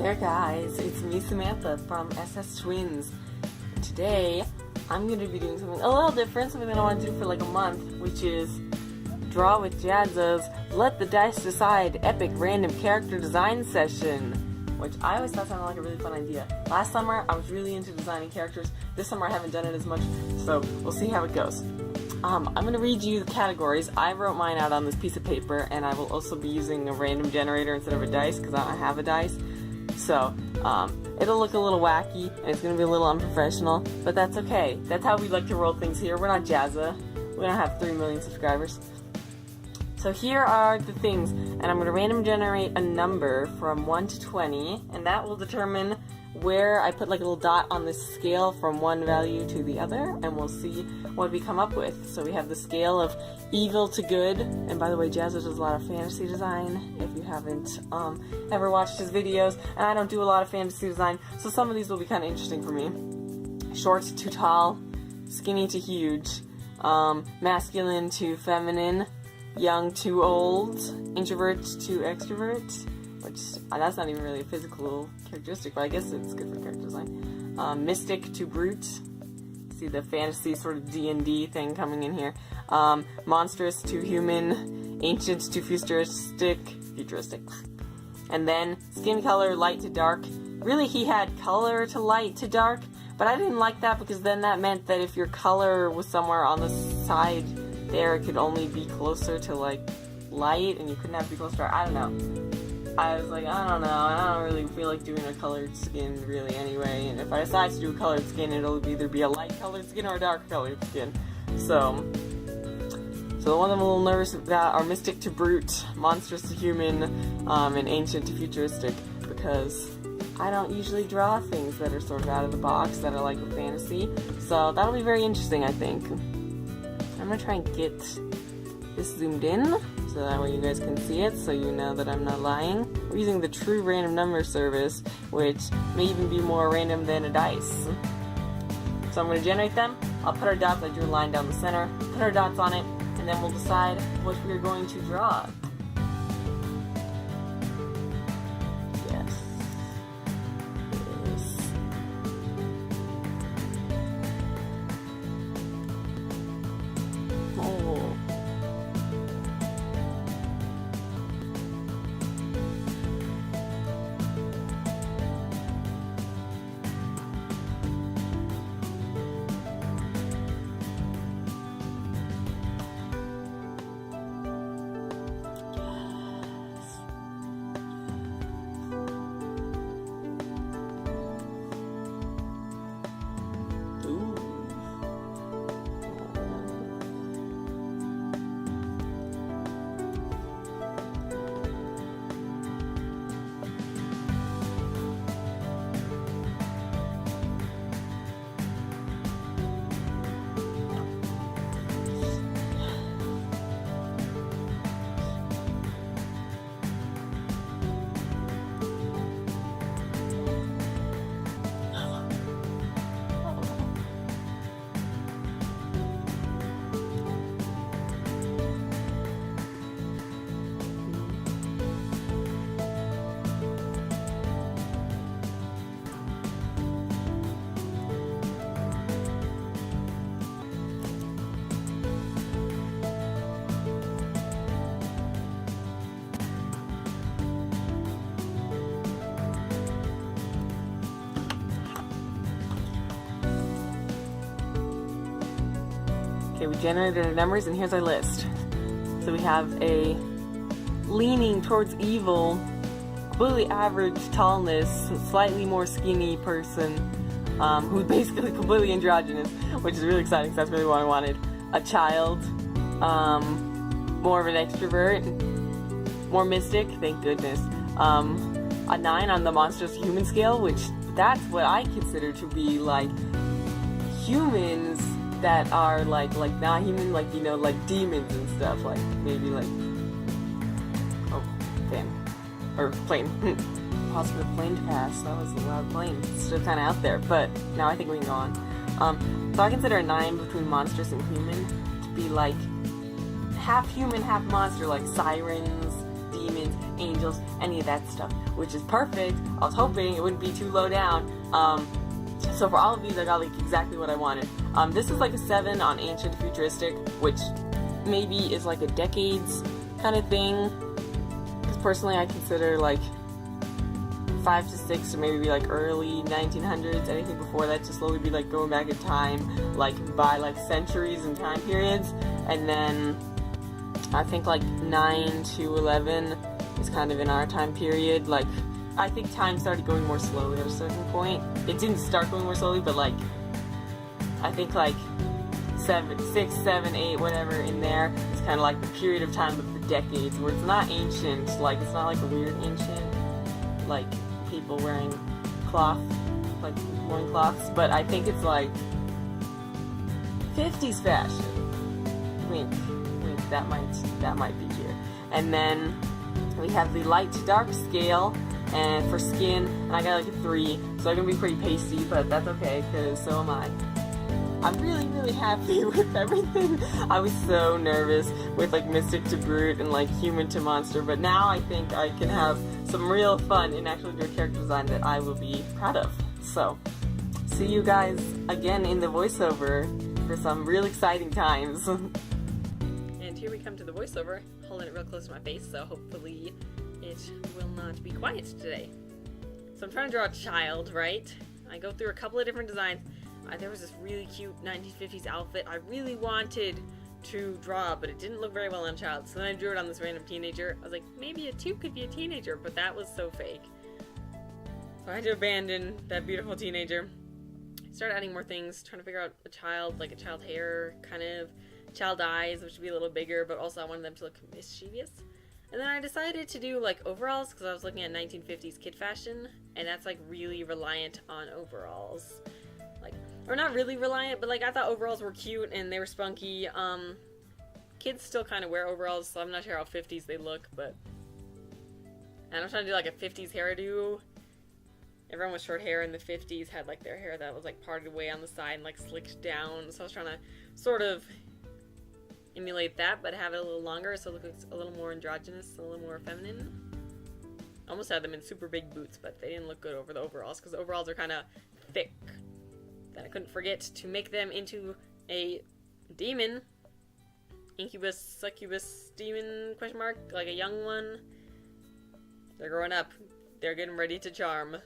there guys, it's me Samantha from SStwins. Today I'm going to be doing something a little different, something that I want to do for like a month, which is Draw with Jazza's Let the Dice Decide Epic Random Character Design Session, which I always thought sounded like a really fun idea. Last summer I was really into designing characters. This summer I haven't done it as much, so we'll see how it goes. I'm going to read you the categories. I wrote mine out on this piece of paper, and I will also be using a random generator instead of a dice because I don't have a dice. So, it'll look a little wacky, and it's going to be a little unprofessional, but that's okay. That's how we like to roll things here. We're not Jazza. We don't have 3 million subscribers. So here are the things, and I'm going to random generate a number from 1 to 20, and that will determine where I put like a little dot on this scale from one value to the other, and we'll see what we come up with. So we have the scale of evil to good, and by the way, Jazza does a lot of fantasy design, if you haven't ever watched his videos, and I don't do a lot of fantasy design, so some of these will be kind of interesting for me. Short to tall, skinny to huge, masculine to feminine, young to old, introvert to extrovert, which that's not even really a physical characteristic, but I guess it's good for character design. Mystic to brute. See the fantasy sort of D&D thing coming in here. Monstrous to human. Ancient to futuristic. And then skin color light to dark. Really, he had color to light to dark, but I didn't like that because then that meant that if your color was somewhere on the side there, it could only be closer to like light, and you couldn't have to be closer to dark. I don't know. I was like, I don't know, I don't really feel like doing a colored skin really anyway, and if I decide to do a colored skin, it'll either be a light colored skin or a dark colored skin. So the ones I'm a little nervous about are Mystic to Brute, Monstrous to Human, and Ancient to Futuristic, because I don't usually draw things that are sort of out of the box, that are like a fantasy, so that'll be very interesting, I think. I'm gonna try and get this zoomed in, so that way you guys can see it, so you know that I'm not lying. We're using the true random number service, which may even be more random than a dice. So I'm going to generate them. I'll put our dots, I drew a line down the center, put our dots on it, and then we'll decide what we're going to draw. Yes. Oh. Okay, we generated our numbers, and here's our list. So we have a leaning towards evil, completely average tallness, slightly more skinny person, who's basically completely androgynous, which is really exciting because that's really what I wanted. A child, more of an extrovert, more mystic, thank goodness. A 9 on the monstrous human scale, which that's what I consider to be like humans that are like not human, like, you know, like demons and stuff, like maybe like, oh, plane, possible plane to pass. That was a loud plane. It's still kind of out there, but now I think we can go on. So I consider a 9 between monstrous and human to be like half human, half monster, like sirens, demons, angels, any of that stuff, which is perfect. I was hoping it wouldn't be too low down. So for all of these, I got like exactly what I wanted. This is like a 7 on ancient futuristic, which maybe is like a decades kind of thing. Because personally, I consider like 5 to 6 or maybe like early 1900s. Anything before that to slowly be like going back in time, like by like centuries and time periods. And then I think like 9 to 11 is kind of in our time period. Like I think time started going more slowly at a certain point. It didn't start going more slowly, but like I think like 6, 7, 8, whatever in there is kind of like the period of time of the decades where it's not ancient. Like it's not like a weird ancient, like people wearing cloth, like loincloths, but I think it's like 50s fashion. Wink, wink. That might be here. And then we have the light to dark scale. And for skin, and I got like a 3, so I'm gonna be pretty pasty, but that's okay, because so am I. I'm really, really happy with everything. I was so nervous with like Mystic to Brute and like Human to Monster, but now I think I can have some real fun and actually do a character design that I will be proud of. So, see you guys again in the voiceover for some real exciting times. And here we come to the voiceover, holding it real close to my face, so hopefully it will not be quiet today. So I'm trying to draw a child, right? I go through a couple of different designs. There was this really cute 1950s outfit I really wanted to draw, but it didn't look very well on a child. So then I drew it on this random teenager. I was like, maybe a 2 could be a teenager, but that was so fake. So I had to abandon that beautiful teenager. Started adding more things, trying to figure out a child, like a child hair, kind of child eyes, which would be a little bigger, but also I wanted them to look mischievous. And then I decided to do like overalls because I was looking at 1950s kid fashion, and that's like really reliant on overalls. Like, or not really reliant, but like I thought overalls were cute and they were spunky. Kids still kind of wear overalls, so I'm not sure how 50s they look, but. And I'm trying to do like a 50s hairdo. Everyone with short hair in the 50s had like their hair that was like parted way on the side and like slicked down, so I was trying to sort of emulate that, but have it a little longer so it looks a little more androgynous, a little more feminine. Almost had them in super big boots, but they didn't look good over the overalls because the overalls are kind of thick. Then I couldn't forget to make them into a demon. Incubus, succubus, demon, question mark, like a young one. They're growing up. They're getting ready to charm.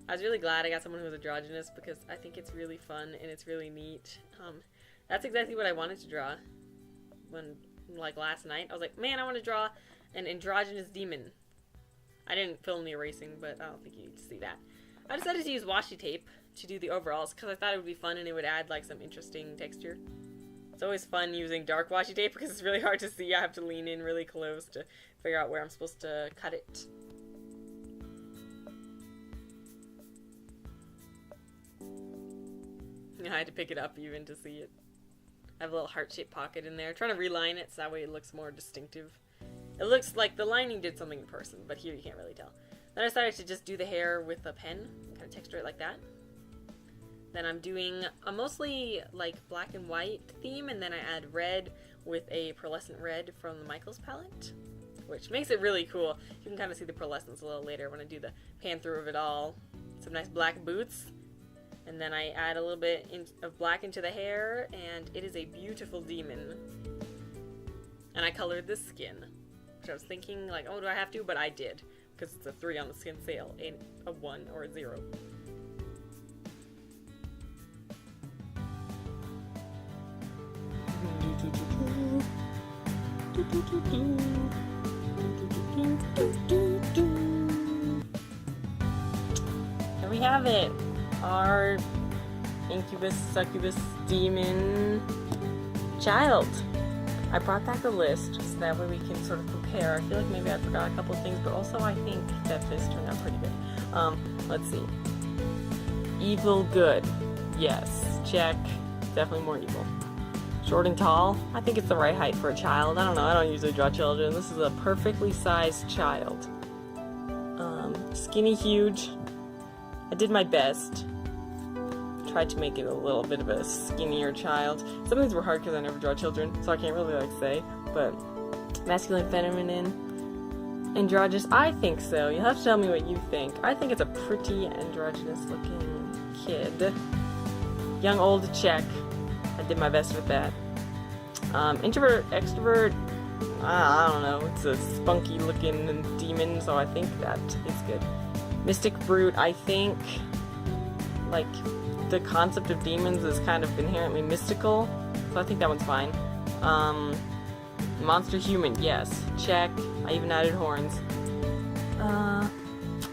I was really glad I got someone who was androgynous because I think it's really fun and it's really neat. That's exactly what I wanted to draw when, like, last night. I was like, man, I want to draw an androgynous demon. I didn't film the erasing, but I don't think you need to see that. I decided to use washi tape to do the overalls because I thought it would be fun and it would add, like, some interesting texture. It's always fun using dark washi tape because it's really hard to see. I have to lean in really close to figure out where I'm supposed to cut it. I had to pick it up even to see it. I have a little heart-shaped pocket in there. Trying to reline it so that way it looks more distinctive. It looks like the lining did something in person, but here you can't really tell. Then I decided to just do the hair with a pen, kind of texture it like that. Then I'm doing a mostly like black and white theme, and then I add red with a pearlescent red from the Michaels palette, which makes it really cool. You can kind of see the pearlescence a little later when I do the pan through of it all. Some nice black boots. And then I add a little bit of black into the hair, and it is a beautiful demon. And I colored the skin, which I was thinking, like, oh, do I have to? But I did, because it's a 3 on the skin scale, ain't a 1 or a 0. There we have it. Our incubus, succubus, demon child. I brought back a list so that way we can sort of compare. I feel like maybe I forgot a couple of things, but also I think that this turned out pretty good. Let's see. Evil, good. Yes, check. Definitely more evil. Short and tall. I think it's the right height for a child. I don't know. I don't usually draw children. This is a perfectly sized child. Skinny, huge. I did my best. Tried to make it a little bit of a skinnier child. Some of these were hard because I never draw children, so I can't really like say, but Masculine, feminine, androgynous? I think so. You'll have to tell me what you think. I think it's a pretty androgynous looking kid. Young, old, check. I did my best with that. Introvert, extrovert, I don't know. It's a spunky looking demon, so I think that is good. Mystic brute, I think, like, the concept of demons is kind of inherently mystical, so I think that one's fine. Monster human, yes, check. I even added horns.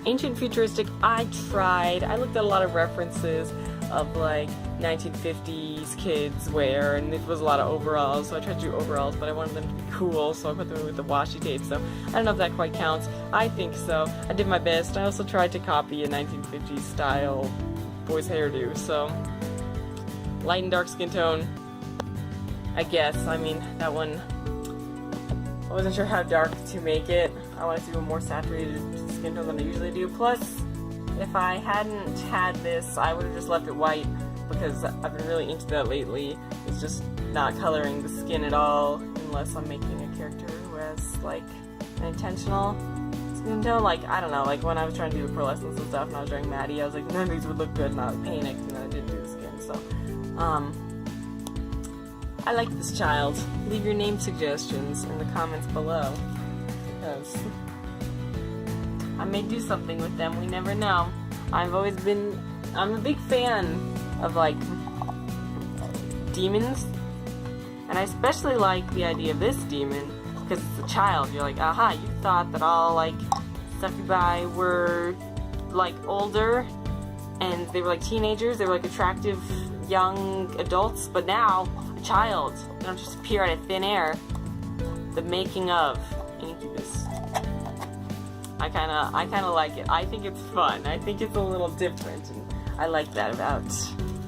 Ancient futuristic, I tried. I looked at a lot of references of like 1950s kids wear, and it was a lot of overalls, so I tried to do overalls, but I wanted them to be cool, so I put them with the washi tape, so I don't know if that quite counts. I think so. I did my best. I also tried to copy a 1950s style boy's hairdo, so light and dark skin tone, I guess. I mean, that one, I wasn't sure how dark to make it. I wanted to do a more saturated skin tone than I usually do. Plus, if I hadn't had this, I would have just left it white, because I've been really into that lately. It's just not coloring the skin at all, unless I'm making a character who has, like, an intentional skin tone. Like, I don't know, like when I was trying to do the pearlescence and stuff and I was drawing Maddie, I was like, none of these would look good, and I panicked, and then I didn't do the skin, so, I like this child. Leave your name suggestions in the comments below, because I may do something with them, we never know. I'm a big fan of, like, demons, and I especially like the idea of this demon, because it's a child. You're like, aha, you thought that all, like, succubi were, like, older, and they were, like, teenagers, they were, like, attractive young adults, but now, a child, they don't just appear out of thin air. The making of Incubus. I kinda like it. I think it's fun. I think it's a little different, and I like that about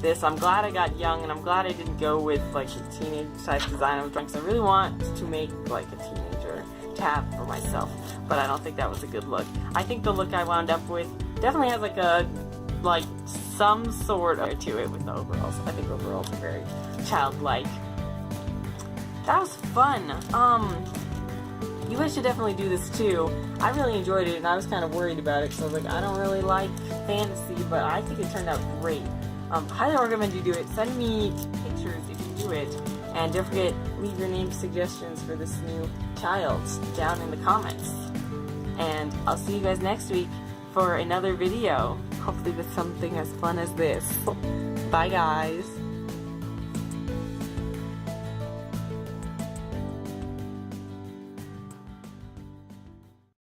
this. I'm glad I got young, and I'm glad I didn't go with, like, a teenage type design I was drawing, because I really want to make, like, a teenager tab for myself, but I don't think that was a good look. I think the look I wound up with definitely has, like, some sort of to it with the overalls. I think overalls are very childlike. That was fun. You guys should definitely do this too. I really enjoyed it, and I was kind of worried about it, because I was like, I don't really like fantasy, but I think it turned out great. Highly recommend you do it. Send me pictures if you do it, and don't forget, leave your name suggestions for this new child down in the comments. And I'll see you guys next week for another video, hopefully with something as fun as this. Bye guys!